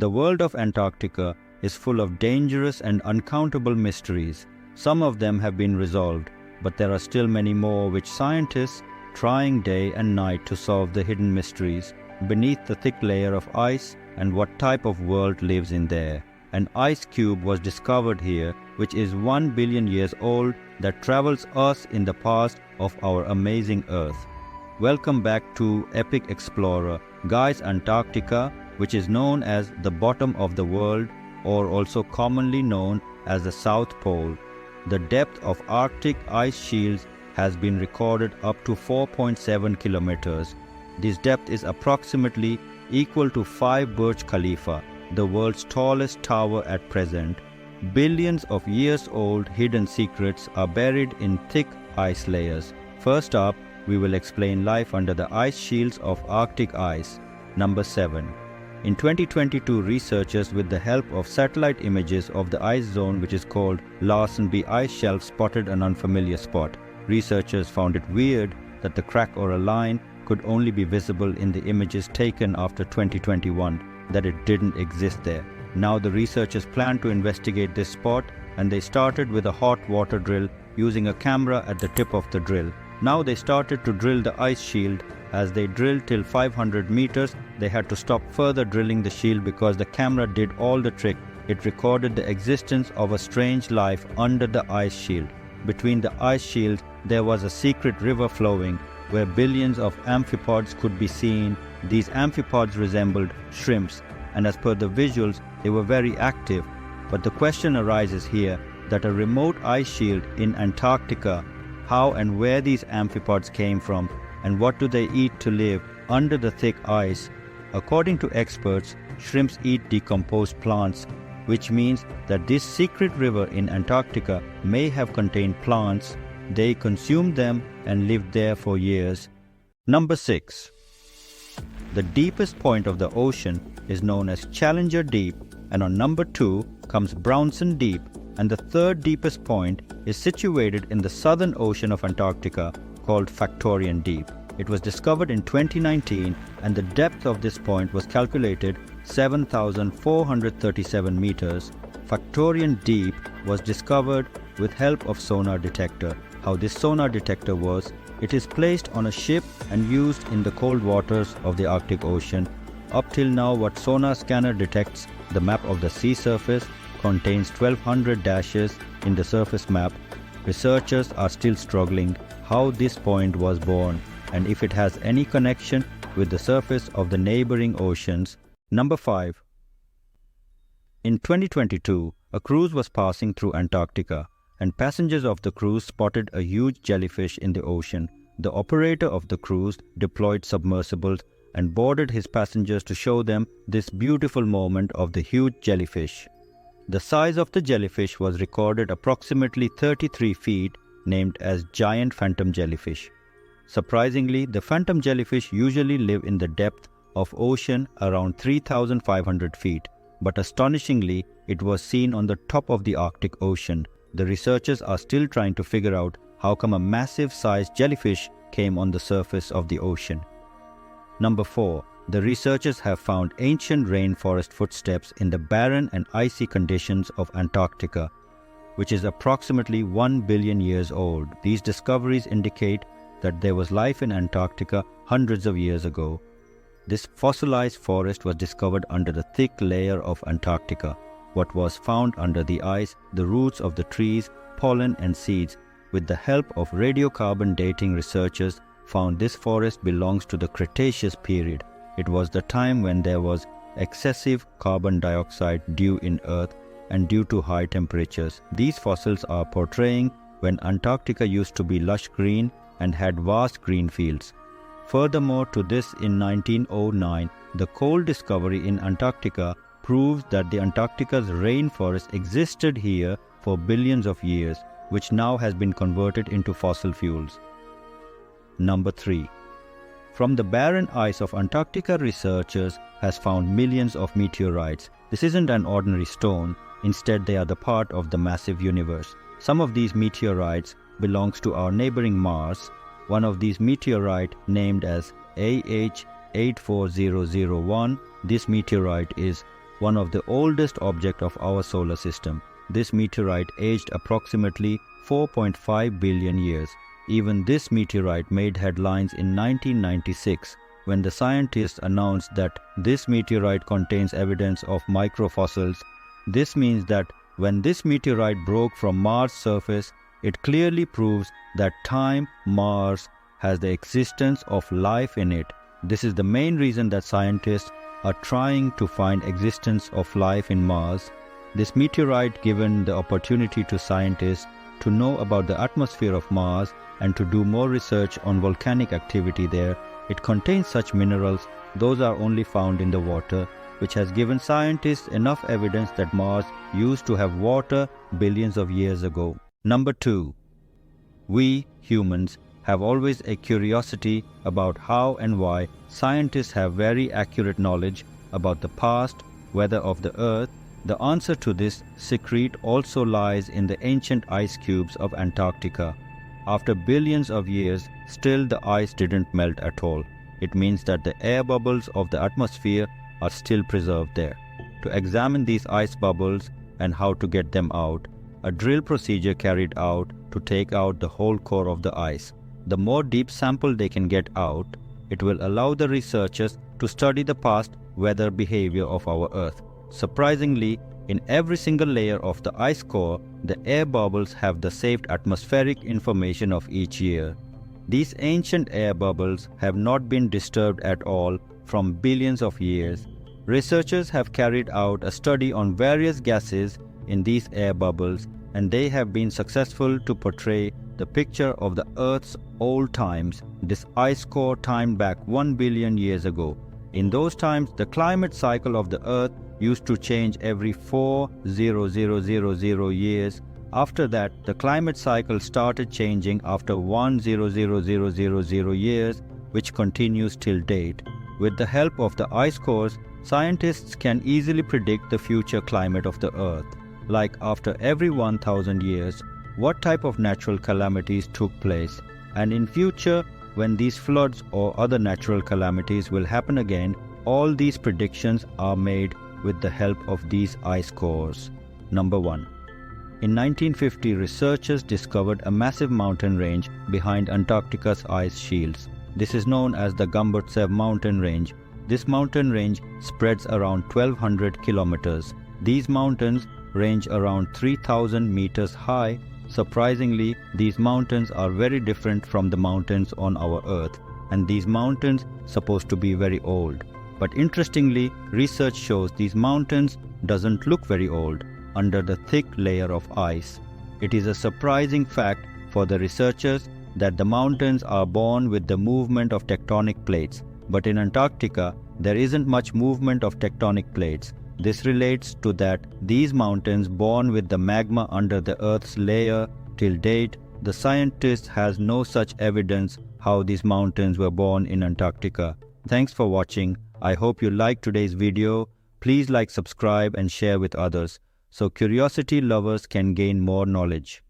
The world of Antarctica is full of dangerous and uncountable mysteries. Some of them have been resolved, but there are still many more which scientists trying day and night to solve the hidden mysteries beneath the thick layer of ice and what type of world lives in there. An ice cube was discovered here which is 1 billion years old that travels us in the past of our amazing Earth. Welcome back to Epic Explorer, Guys Antarctica, which is known as the bottom of the world or also commonly known as the South Pole. The depth of Arctic ice shields has been recorded up to 4.7 kilometers. This depth is approximately equal to 5 Burj Khalifa, the world's tallest tower at present. Billions of years old hidden secrets are buried in thick ice layers. First up, we will explain life under the ice shields of Arctic ice. Number 7. In 2022, researchers with the help of satellite images of the ice zone which is called Larsen B ice shelf spotted an unfamiliar spot. Researchers found it weird that the crack or a line could only be visible in the images taken after 2021, that it didn't exist there. Now the researchers plan to investigate this spot, and they started with a hot water drill using a camera at the tip of the drill. Now they started to drill the ice shield. As they drilled till 500 meters, they had to stop further drilling the shield because the camera did all the trick. It recorded the existence of a strange life under the ice shield. Between the ice shield, there was a secret river flowing where billions of amphipods could be seen. These amphipods resembled shrimps, and as per the visuals, they were very active. But the question arises here that a remote ice shield in Antarctica, how and where these amphipods came from, and what do they eat to live under the thick ice? According to experts, shrimps eat decomposed plants, which means that this secret river in Antarctica may have contained plants. They consumed them and lived there for years. Number 6. The deepest point of the ocean is known as Challenger Deep, and on number 2 comes Brownson Deep, and the third deepest point is situated in the southern ocean of Antarctica called Factorian Deep. It was discovered in 2019, and the depth of this point was calculated 7,437 meters. Factorian Deep was discovered with help of sonar detector. How this sonar detector was, it is placed on a ship and used in the cold waters of the Arctic Ocean. Up till now, what sonar scanner detects, the map of the sea surface, contains 1200 dashes in the surface map. Researchers are still struggling how this point was born and if it has any connection with the surface of the neighboring oceans. Number 5. In 2022, a cruise was passing through Antarctica, and passengers of the cruise spotted a huge jellyfish in the ocean. The operator of the cruise deployed submersibles and boarded his passengers to show them this beautiful moment of the huge jellyfish. The size of the jellyfish was recorded approximately 33 feet, named as giant phantom jellyfish. Surprisingly, the phantom jellyfish usually live in the depth of ocean around 3,500 feet, but astonishingly, it was seen on the top of the Arctic Ocean. The researchers are still trying to figure out how come a massive-sized jellyfish came on the surface of the ocean. Number 4. The researchers have found ancient rainforest footsteps in the barren and icy conditions of Antarctica, which is approximately 1 billion years old. These discoveries indicate that there was life in Antarctica hundreds of years ago. This fossilized forest was discovered under the thick layer of Antarctica. What was found under the ice, the roots of the trees, pollen and seeds. With the help of radiocarbon dating, researchers found this forest belongs to the Cretaceous period. It was the time when there was excessive carbon dioxide due in Earth and due to high temperatures. These fossils are portraying when Antarctica used to be lush green and had vast green fields. Furthermore to this, in 1909, the coal discovery in Antarctica proves that the Antarctica's rainforest existed here for billions of years, which now has been converted into fossil fuels. Number 3. From the barren ice of Antarctica, researchers has found millions of meteorites. This isn't an ordinary stone, instead they are the part of the massive universe. Some of these meteorites belongs to our neighboring Mars. One of these meteorite named as AH 84001, this meteorite is one of the oldest objects of our solar system. This meteorite aged approximately 4.5 billion years. Even this meteorite made headlines in 1996 when the scientists announced that this meteorite contains evidence of microfossils. This means that when this meteorite broke from Mars' surface, it clearly proves that Mars has the existence of life in it. This is the main reason that scientists are trying to find existence of life in Mars. This meteorite given the opportunity to scientists to know about the atmosphere of Mars and to do more research on volcanic activity there. It contains such minerals, those are only found in the water, which has given scientists enough evidence that Mars used to have water billions of years ago. Number 2. We, humans, have always a curiosity about how and why scientists have very accurate knowledge about the past, weather of the Earth. The answer to this secret also lies in the ancient ice cubes of Antarctica. After billions of years, still the ice didn't melt at all. It means that the air bubbles of the atmosphere are still preserved there. To examine these ice bubbles and how to get them out, a drill procedure carried out to take out the whole core of the ice. The more deep sample they can get out, it will allow the researchers to study the past weather behavior of our Earth. Surprisingly, in every single layer of the ice core, the air bubbles have the saved atmospheric information of each year. These ancient air bubbles have not been disturbed at all from billions of years. Researchers have carried out a study on various gases in these air bubbles, and they have been successful to portray the picture of the Earth's old times. This ice core timed back 1 billion years ago. In those times, the climate cycle of the Earth used to change every 4,000 years. After that, the climate cycle started changing after 1,000 years, which continues till date. With the help of the ice cores, scientists can easily predict the future climate of the Earth, like after every 1,000 years, what type of natural calamities took place, and in future, when these floods or other natural calamities will happen again. All these predictions are made with the help of these ice cores. Number 1. In 1950, researchers discovered a massive mountain range behind Antarctica's ice shields. This is known as the Gomburtsev mountain range. This mountain range spreads around 1,200 kilometers. These mountains range around 3,000 meters high. Surprisingly, these mountains are very different from the mountains on our Earth, and these mountains supposed to be very old. But interestingly, research shows these mountains doesn't look very old under the thick layer of ice. It is a surprising fact for the researchers that the mountains are born with the movement of tectonic plates, but in Antarctica, there isn't much movement of tectonic plates. This relates to that these mountains born with the magma under the Earth's layer. Till date, the scientist has no such evidence how these mountains were born in Antarctica. Thanks for watching. I hope you liked today's video. Please like, subscribe and share with others so curiosity lovers can gain more knowledge.